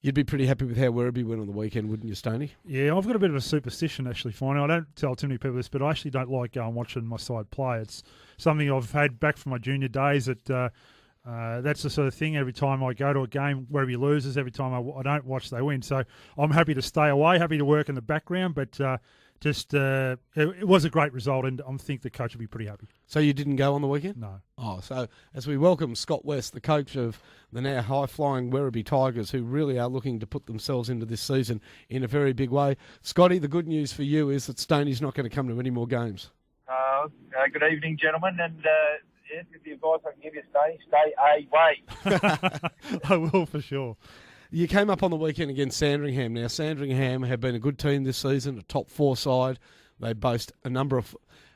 You'd be pretty happy with how Werribee went on the weekend, wouldn't you, Stoney? Yeah, I've got a bit of a superstition, actually, Finey. I don't tell too many people this, but I actually don't like going watching my side play. It's something I've had back from my junior days that that's the sort of thing. Every time I go to a game, Werribee loses. Every time I don't watch, they win. So I'm happy to stay away, happy to work in the background, but it was a great result, and I think the coach will be pretty happy. So you didn't go on the weekend? No. Oh, so as we welcome Scott West, the coach of the now high-flying Werribee Tigers, who really are looking to put themselves into this season in a very big way. Scotty, the good news for you is that Stoney's not going to come to any more games. Good evening, gentlemen, and yes, with the advice I can give you, stay away. I will, for sure. You came up on the weekend against Sandringham. Now, Sandringham have been a good team this season, a top 4 side. They boast a number of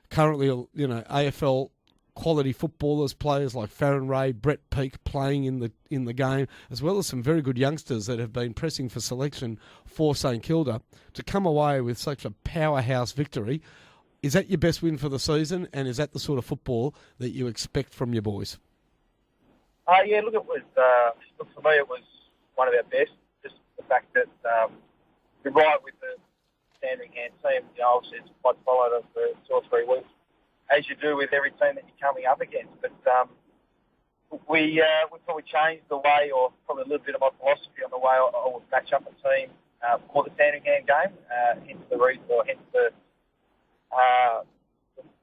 currently, AFL quality footballers, players like Farron Ray, Brett Peake playing in the game, as well as some very good youngsters that have been pressing for selection for St Kilda. To come away with such a powerhouse victory, is that your best win for the season, and is that the sort of football that you expect from your boys? Yeah, look, for me, it was one of our best. Just the fact that you're right with the Sandringham team. Obviously it's quite followed us for 2 or 3 weeks, as you do with every team that you're coming up against. But we probably changed the way, or probably a little bit of my philosophy on the way I would match up a team for the Sandringham game. Hence the reason, or hence the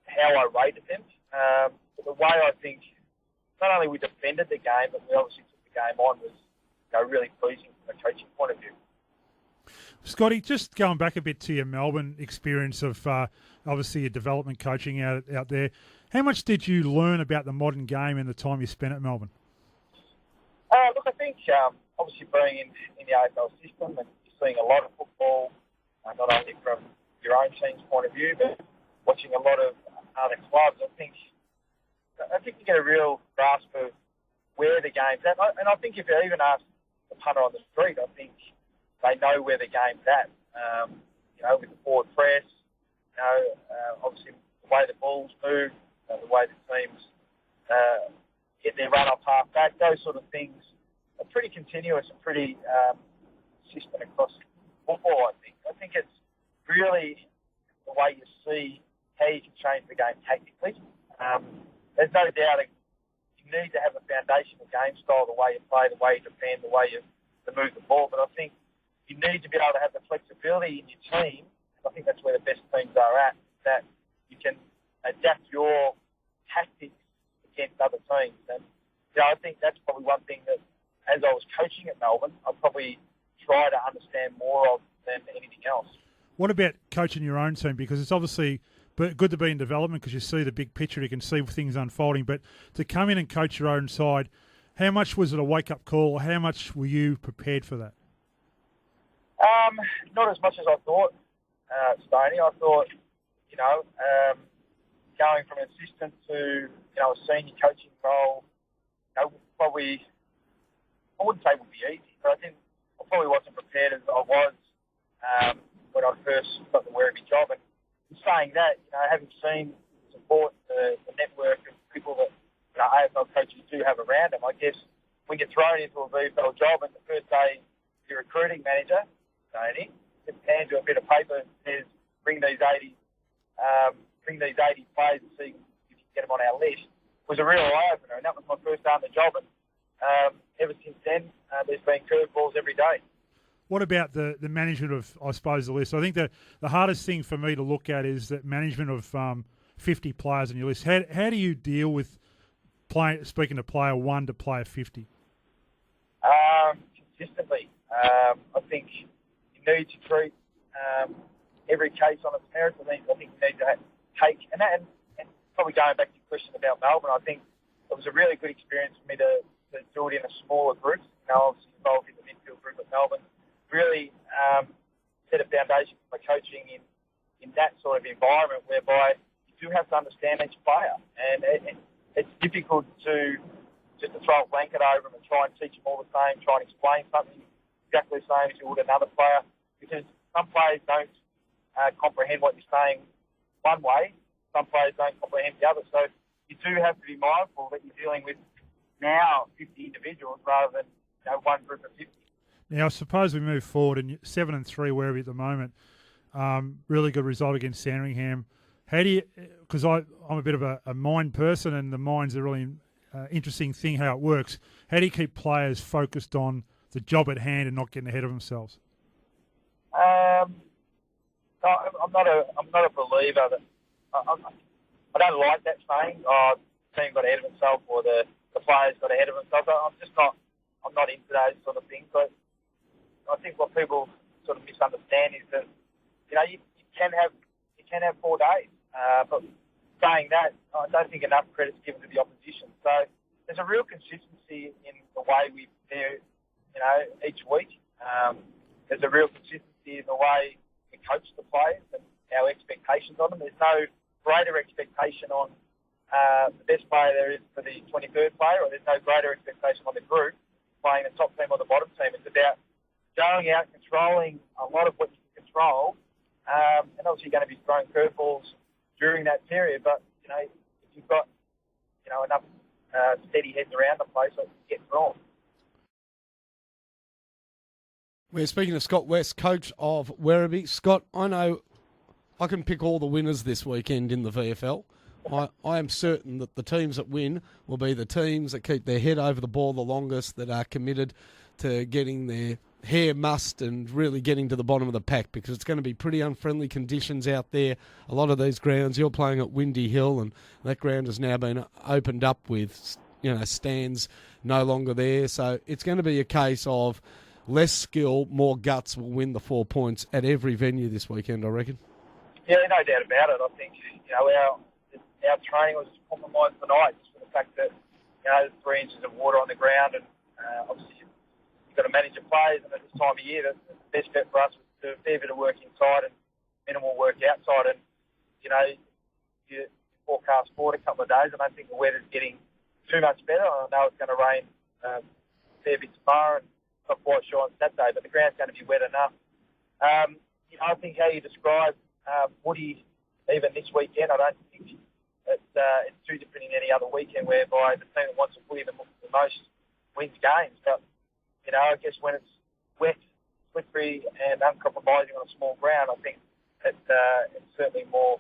how I rated them. But the way I think not only we defended the game, but we obviously took the game on was really pleasing from a coaching point of view. Scotty, just going back a bit to your Melbourne experience of obviously your development coaching out there, how much did you learn about the modern game in the time you spent at Melbourne? Look, I think obviously being in the AFL system and seeing a lot of football, not only from your own team's point of view, but watching a lot of other clubs, I think you get a real grasp of where the game's at. And I think if you even ask the punter on the street, I think they know where the game's at. With the forward press, obviously the way the balls move, the way the teams get their run up half back, those sort of things are pretty continuous and pretty consistent across football, I think. I think it's really the way you see how you can change the game tactically. There's no doubt you need to have a foundational game style, the way you play, the way you defend, the way you move the ball. But I think you need to be able to have the flexibility in your team. I think that's where the best teams are at, that you can adapt your tactics against other teams. And I think that's probably one thing that, as I was coaching at Melbourne, I probably try to understand more of than anything else. What about coaching your own team? Because it's obviously good to be in development because you see the big picture, you can see things unfolding. But to come in and coach your own side, how much was it a wake-up call, or how much were you prepared for that? Not as much as I thought, Stoney. I thought, going from an assistant to, a senior coaching role, probably, I wouldn't say it would be easy, but I probably wasn't prepared as I was when I first got the Werribee job. And in saying that, having seen support, the network of people that AFL coaches do have around them, I guess when you're thrown into a VFL job and the first day your recruiting manager, Tony, just hands you a bit of paper and says, bring these 80 players and see if you can get them on our list, was a real eye-opener. And that was my first day on the job. And ever since then, there's been curveballs every day. What about the management of, I suppose, the list? I think the hardest thing for me to look at is that management of 50 players on your list. How do you deal with speaking to player 1 to player 50? Consistently. I think you need to treat every case on its merits. I think you need to take, and probably going back to your question about Melbourne, I think it was a really good experience for me to do it in a smaller group. I was involved in the midfield group at Melbourne. Really set a foundation for my coaching in that sort of environment whereby you do have to understand each player. And it's difficult to just to throw a blanket over them and try and teach them all the same, try and explain something exactly the same as you would another player, because some players don't comprehend what you're saying one way, some players don't comprehend the other. So you do have to be mindful that you're dealing with now 50 individuals rather than one group of 50. Now, I suppose we move forward, and 7-3 Werribee at the moment. Really good result against Sandringham. How do you? Because I'm a bit of a mind person, and the mind's a really interesting thing how it works. How do you keep players focused on the job at hand and not getting ahead of themselves? I'm not a believer that I don't like that saying. Oh, the team got ahead of itself, or the players got ahead of themselves. I'm not into those sort of things. But I think what people sort of misunderstand is that you can have 4 days. But saying that, I don't think enough credit's given to the opposition. So there's a real consistency in the way we prepare, each week. There's a real consistency in the way we coach the players and our expectations on them. There's no greater expectation on the best player there is for the 23rd player, or there's no greater expectation on the group playing the top team or the bottom team. It's about going out, controlling a lot of what you can control, and obviously you're going to be throwing curveballs during that period. But, if you've got, enough steady heads around the place, it can get thrown. We're speaking to Scott West, coach of Werribee. Scott, I know I can pick all the winners this weekend in the VFL. I am certain that the teams that win will be the teams that keep their head over the ball the longest, that are committed to getting their hair mussed and really getting to the bottom of the pack, because it's going to be pretty unfriendly conditions out there. A lot of these grounds, you're playing at Windy Hill, and that ground has now been opened up with, stands no longer there. So it's going to be a case of less skill, more guts will win the 4 points at every venue this weekend, I reckon. Yeah, no doubt about it. I think, our training was compromised tonight just for the fact that, there's 3 inches of water on the ground, and obviously you've got to manage your players, and at this time of year, the best bet for us was to do a fair bit of work inside and minimal work outside. And, you forecast forward a couple of days, and I think the weather's getting too much better. I know it's going to rain a fair bit tomorrow, and not quite sure on Saturday, but the ground's going to be wet enough. I think how you describe footy, even this weekend, I don't think it's too different in any other weekend, whereby the team that wants to footy the most wins games. But, I guess when it's wet, slippery and uncompromising on a small ground, I think it's certainly more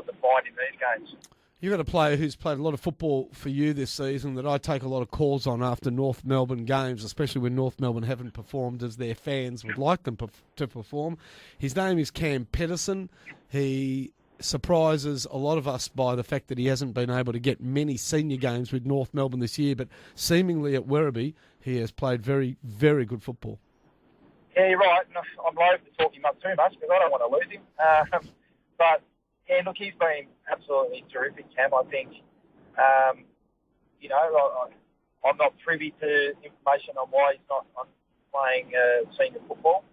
defined in these games. You've got a player who's played a lot of football for you this season that I take a lot of calls on after North Melbourne games, especially when North Melbourne haven't performed as their fans would like them to perform. His name is Cam Pedersen. He surprises a lot of us by the fact that he hasn't been able to get many senior games with North Melbourne this year, but seemingly at Werribee, he has played very, very good football. Yeah, you're right. I'm loath to talk him up too much because I don't want to lose him. But, yeah, look, he's been absolutely terrific, Cam. I think, I'm not privy to information on why he's not playing senior football.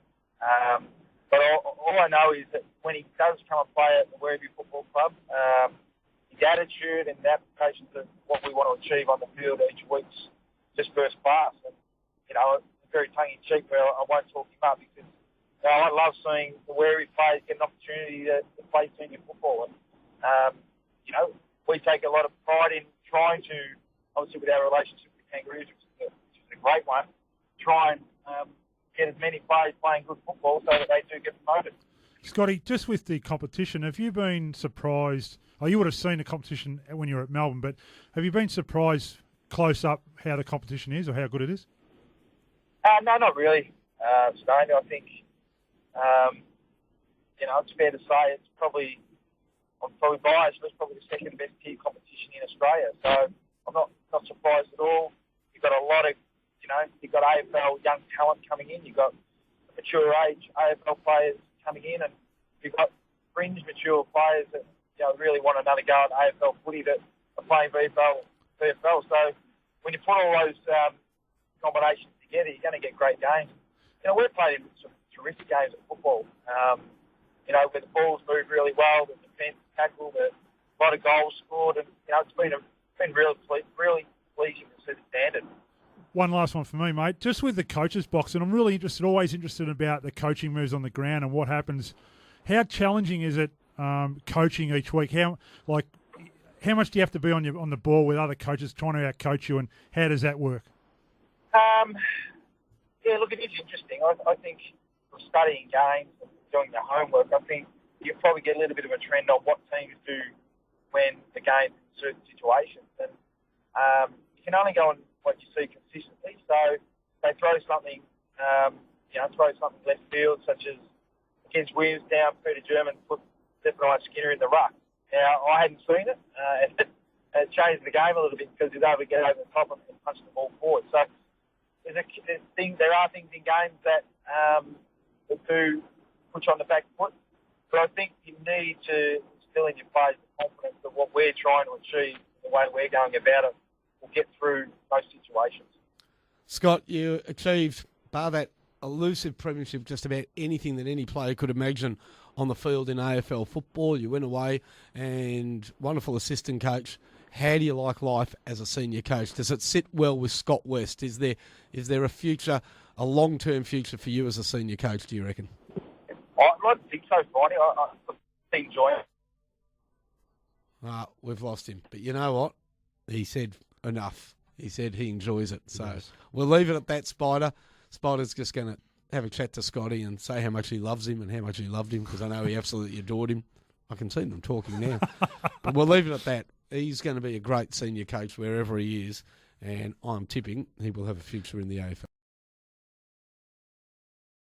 But all I know is that when he does come and play at the Werribee Football Club, his attitude and the application to what we want to achieve on the field each week's just first class. And, it's very tongue-in-cheek, but I won't talk him up because I love seeing the Werribee players get an opportunity to play senior football. And, we take a lot of pride in trying to, obviously with our relationship with the Kangaroos, which is a great one, try and get as many players playing good football so that they do get promoted. Scotty, just with the competition, have you been surprised? Oh, you would have seen the competition when you were at Melbourne, but have you been surprised close up how the competition is or how good it is? No, not really, Stoney. I think, it's fair to say it's probably, I'm probably biased, but it's probably the second best tier competition in Australia. So I'm not surprised at all. You've got a lot of, you've got AFL young talent coming in. You've got mature age AFL players coming in, and you've got fringe mature players that really want another go at AFL footy that are playing VFL. So when you put all those combinations together, you're going to get great games. We've played in some terrific games of football. Where the balls move really well, the defence tackle, a lot of goals scored, and it's been really pleasing to see the standard. One last one for me, mate. Just with the coaches box, and I'm really always interested about the coaching moves on the ground and what happens. How challenging is it coaching each week? How much do you have to be on the ball with other coaches trying to out-coach you, and how does that work? Yeah, look, it is interesting. I think from studying games and doing the homework, I think you probably get a little bit of a trend on what teams do when the game's in certain situations. And you can only go on what you see consistently. So they throw something, throw something left field, such as against Williamstown, Peter German put Zephaniah Skinner in the ruck. Now, I hadn't seen it. It changed the game a little bit because he was able to get over the top and punch the ball forward. So there are things in games that do put you on the back foot. But I think you need to instill in your players the confidence that what we're trying to achieve, the way we're going about it, will get through those situations. Scott, you achieved, bar that elusive premiership, just about anything that any player could imagine on the field in AFL football. You went away and wonderful assistant coach. How do you like life as a senior coach? Does it sit well with Scott West? Is there a future, a long-term future for you as a senior coach, do you reckon? I don't think so, Finey. I enjoy it. We've lost him. But you know what? He said enough. He said he enjoys it. So we'll leave it at that, Spider. Spider's just going to have a chat to Scotty and say how much he loves him and how much he loved him, because I know he absolutely adored him. I can see them talking now. But we'll leave it at that. He's going to be a great senior coach wherever he is, and I'm tipping he will have a future in the AFL.